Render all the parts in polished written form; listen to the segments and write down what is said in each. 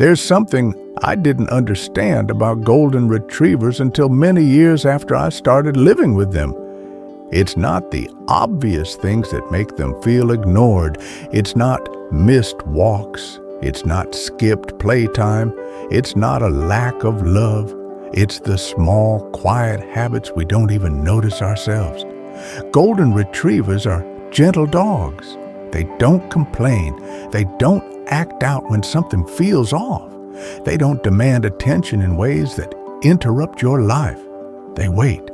There's something I didn't understand about golden retrievers until many years after I started living with them. It's not the obvious things that make them feel ignored. It's not missed walks. It's not skipped playtime. It's not a lack of love. It's the small, quiet habits we don't even notice ourselves. Golden retrievers are gentle dogs. They don't complain. They don't act out when something feels off. They don't demand attention in ways that interrupt your life. They wait.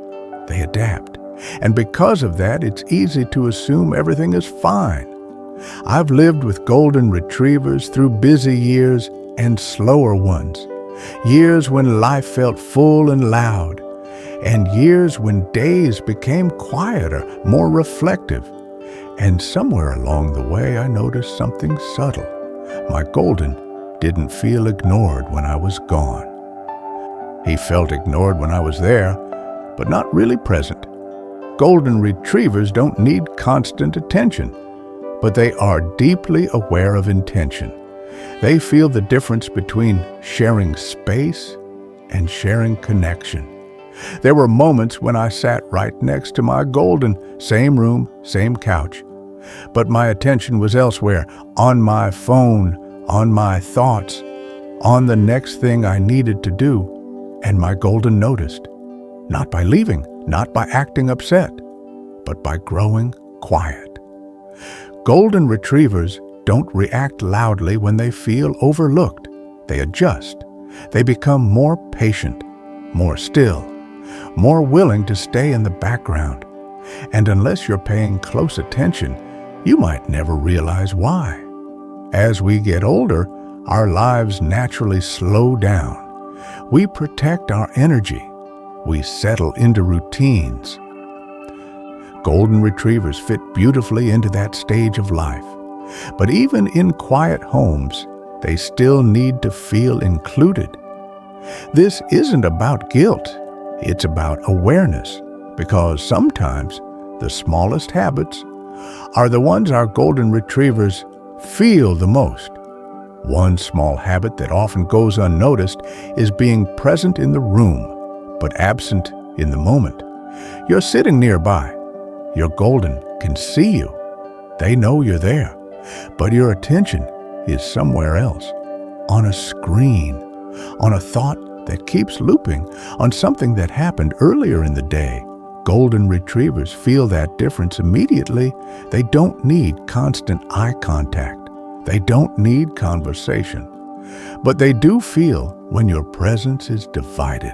They adapt. And because of that, it's easy to assume everything is fine. I've lived with golden retrievers through busy years and slower ones. Years when life felt full and loud. And years when days became quieter, more reflective. And somewhere along the way, I noticed something subtle. My golden didn't feel ignored when I was gone. He felt ignored when I was there, but not really present. Golden retrievers don't need constant attention, but they are deeply aware of intention. They feel the difference between sharing space and sharing connection. There were moments when I sat right next to my golden, same room, same couch. But my attention was elsewhere, on my phone, on my thoughts, on the next thing I needed to do, and my golden noticed. Not by leaving, not by acting upset, but by growing quiet. Golden retrievers don't react loudly when they feel overlooked. They adjust. They become more patient, more still, more willing to stay in the background. And unless you're paying close attention, you might never realize why. As we get older, our lives naturally slow down. We protect our energy. We settle into routines. Golden retrievers fit beautifully into that stage of life. But even in quiet homes, they still need to feel included. This isn't about guilt. It's about awareness, because sometimes the smallest habits are the ones our golden retrievers feel the most. One small habit that often goes unnoticed is being present in the room, but absent in the moment. You're sitting nearby. Your golden can see you. They know you're there, but your attention is somewhere else, on a screen, on a thought that keeps looping, on something that happened earlier in the day. Golden retrievers feel that difference immediately. They don't need constant eye contact. They don't need conversation. But they do feel when your presence is divided.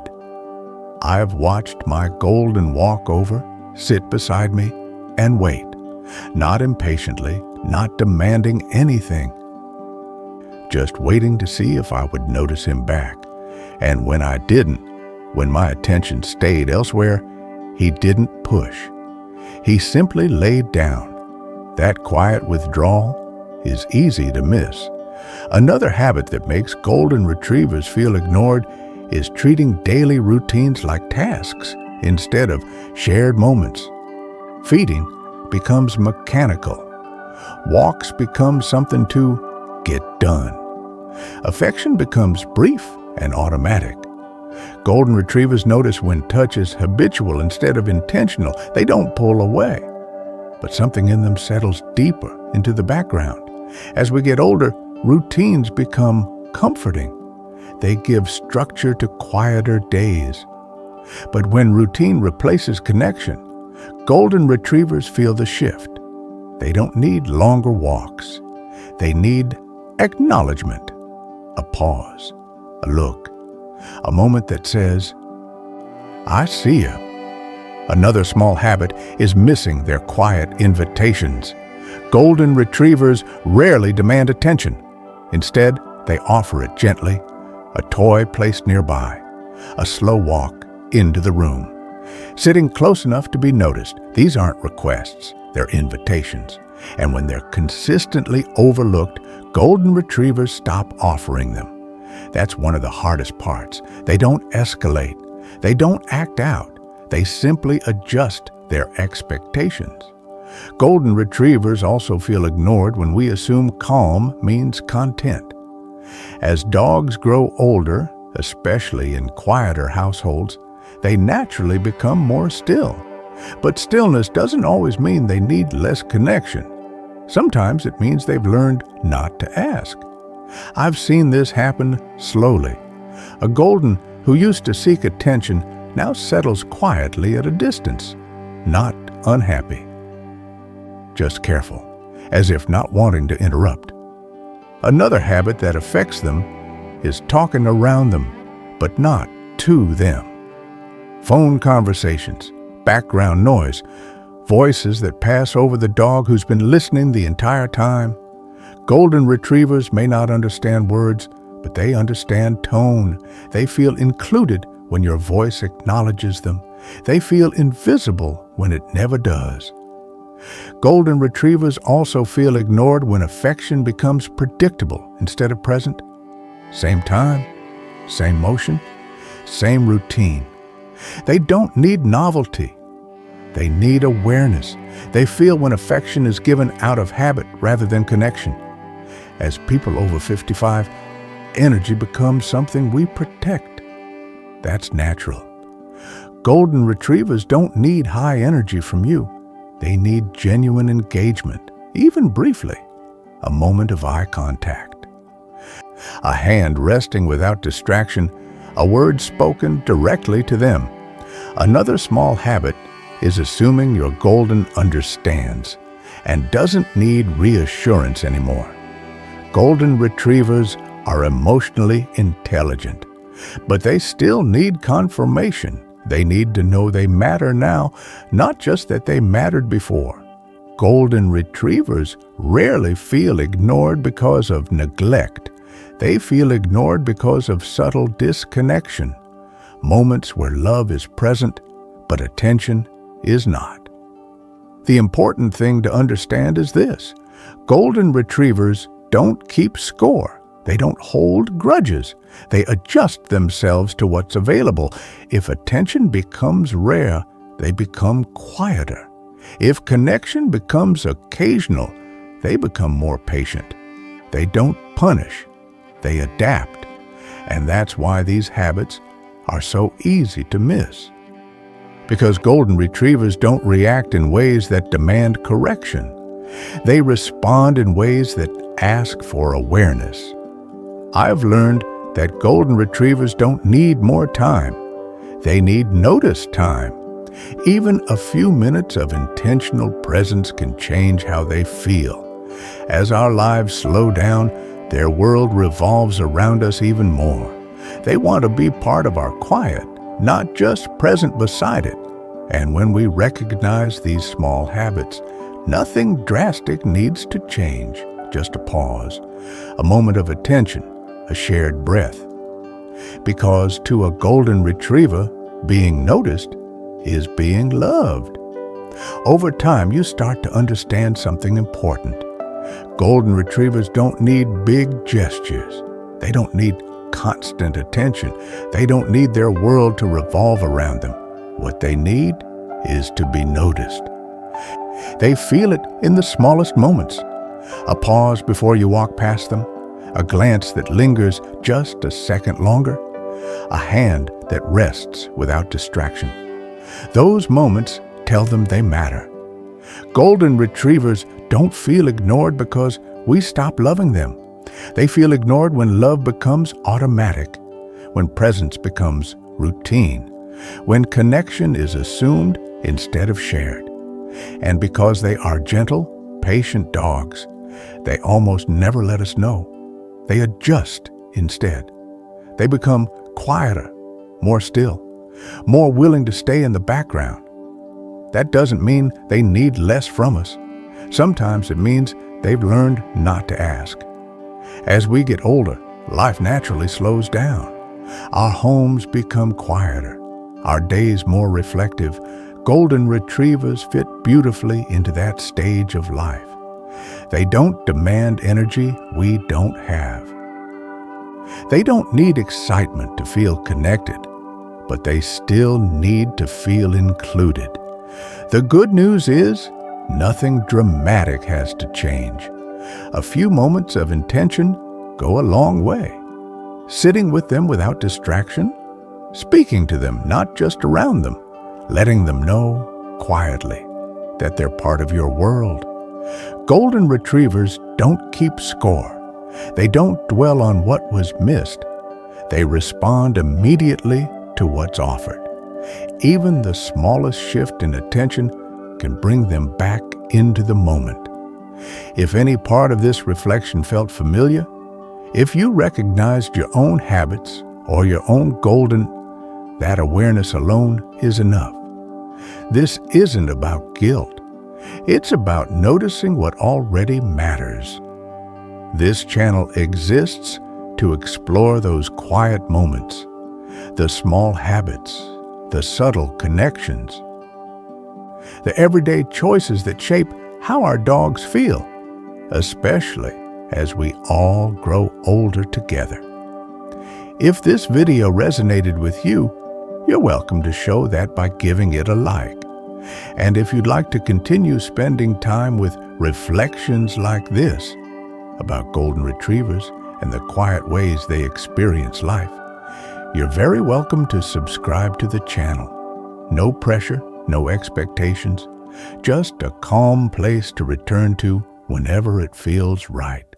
I've watched my golden walk over, sit beside me, and wait, not impatiently, not demanding anything, just waiting to see if I would notice him back. And when I didn't, when my attention stayed elsewhere, he didn't push. He simply laid down. That quiet withdrawal is easy to miss. Another habit that makes golden retrievers feel ignored is treating daily routines like tasks instead of shared moments. Feeding becomes mechanical. Walks become something to get done. Affection becomes brief and automatic. Golden retrievers notice when touch is habitual instead of intentional. They don't pull away, but something in them settles deeper into the background. As we get older, routines become comforting. They give structure to quieter days. But when routine replaces connection, golden retrievers feel the shift. They don't need longer walks. They need acknowledgement, a pause, a look, a moment that says, "I see you." Another small habit is missing their quiet invitations. Golden retrievers rarely demand attention. Instead, they offer it gently, a toy placed nearby, a slow walk into the room. Sitting close enough to be noticed. These aren't requests, they're invitations. And when they're consistently overlooked, golden retrievers stop offering them. That's one of the hardest parts. They don't escalate. They don't act out. They simply adjust their expectations. Golden retrievers also feel ignored when we assume calm means content. As dogs grow older, especially in quieter households, they naturally become more still. But stillness doesn't always mean they need less connection. Sometimes it means they've learned not to ask. I've seen this happen slowly. A golden who used to seek attention now settles quietly at a distance, not unhappy, just careful, as if not wanting to interrupt. Another habit that affects them is talking around them, but not to them. Phone conversations, background noise, voices that pass over the dog who's been listening the entire time. Golden retrievers may not understand words, but they understand tone. They feel included when your voice acknowledges them. They feel invisible when it never does. Golden retrievers also feel ignored when affection becomes predictable instead of present. Same time, same motion, same routine. They don't need novelty. They need awareness. They feel when affection is given out of habit rather than connection. As people over 55, energy becomes something we protect. That's natural. Golden retrievers don't need high energy from you. They need genuine engagement, even briefly, a moment of eye contact. A hand resting without distraction, a word spoken directly to them. Another small habit is assuming your golden understands and doesn't need reassurance anymore. Golden retrievers are emotionally intelligent, but they still need confirmation. They need to know they matter now, not just that they mattered before. Golden retrievers rarely feel ignored because of neglect. They feel ignored because of subtle disconnection, moments where love is present, but attention is not. The important thing to understand is this: golden retrievers don't keep score. They don't hold grudges. They adjust themselves to what's available. If attention becomes rare, they become quieter. If connection becomes occasional, they become more patient. They don't punish. They adapt. And that's why these habits are so easy to miss. Because golden retrievers don't react in ways that demand correction. They respond in ways that ask for awareness. I've learned that golden retrievers don't need more time. They need notice time. Even a few minutes of intentional presence can change how they feel. As our lives slow down, their world revolves around us even more. They want to be part of our quiet, not just present beside it. And when we recognize these small habits, nothing drastic needs to change. Just a pause, a moment of attention, a shared breath. Because to a golden retriever, being noticed is being loved. Over time, you start to understand something important. Golden retrievers don't need big gestures. They don't need constant attention. They don't need their world to revolve around them. What they need is to be noticed. They feel it in the smallest moments. A pause before you walk past them, a glance that lingers just a second longer, a hand that rests without distraction. Those moments tell them they matter. Golden retrievers don't feel ignored because we stop loving them. They feel ignored when love becomes automatic, when presence becomes routine, when connection is assumed instead of shared. And because they are gentle, patient dogs, they almost never let us know. They adjust instead. They become quieter, more still, more willing to stay in the background. That doesn't mean they need less from us. Sometimes it means they've learned not to ask. As we get older, life naturally slows down. Our homes become quieter, our days more reflective. Golden retrievers fit beautifully into that stage of life. They don't demand energy we don't have. They don't need excitement to feel connected, but they still need to feel included. The good news is, nothing dramatic has to change. A few moments of intention, go a long way. Sitting with them without distraction, speaking to them not just around them, letting them know quietly that they're part of your world. Golden Retrievers don't keep score. They don't dwell on what was missed. They respond immediately to what's offered. Even the smallest shift in attention can bring them back into the moment. If any part of this reflection felt familiar, if you recognized your own habits or your own golden, that awareness alone is enough. This isn't about guilt. It's about noticing what already matters. This channel exists to explore those quiet moments, the small habits, the subtle connections, the everyday choices that shape how our dogs feel, especially as we all grow older together. If this video resonated with you, you're welcome to show that by giving it a like. And if you'd like to continue spending time with reflections like this about Golden Retrievers and the quiet ways they experience life, you're very welcome to subscribe to the channel. No pressure, no expectations, just a calm place to return to whenever it feels right.